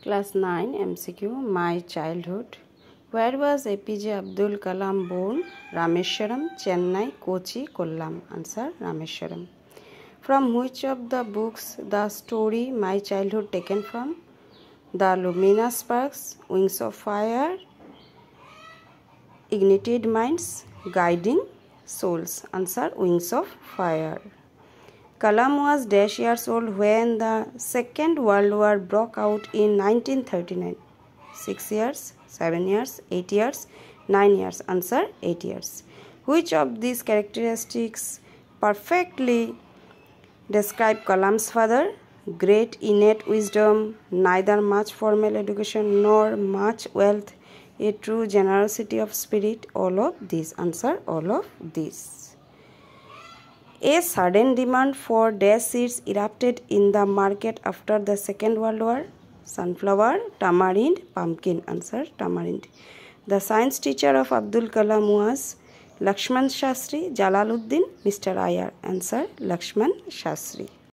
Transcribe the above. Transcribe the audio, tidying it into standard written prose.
Class 9 MCQ My childhood. Where was APJ Abdul Kalam born? Rameswaram, Chennai, Kochi, Kollam. Answer Rameswaram. From which of the books the story My childhood taken from? The Luminous Sparks, Wings of Fire, Ignited Minds, Guiding Souls. Answer Wings of Fire. Kalam was dash years old when the Second World War broke out in 1939. 6 years, 7 years, 8 years, 9 years. Answer 8 years. Which of these characteristics perfectly describe Kalam's father? Great innate wisdom, neither much formal education nor much wealth, a true generosity of spirit. All of these. Answer all of these. A sudden demand for dash seeds erupted in the market after the Second World War. Sunflower, tamarind, pumpkin. Answer tamarind. The science teacher of Abdul Kalam was Lakshman Shastri, Jalaluddin, Mr. Iyer. Answer Lakshman Shastri.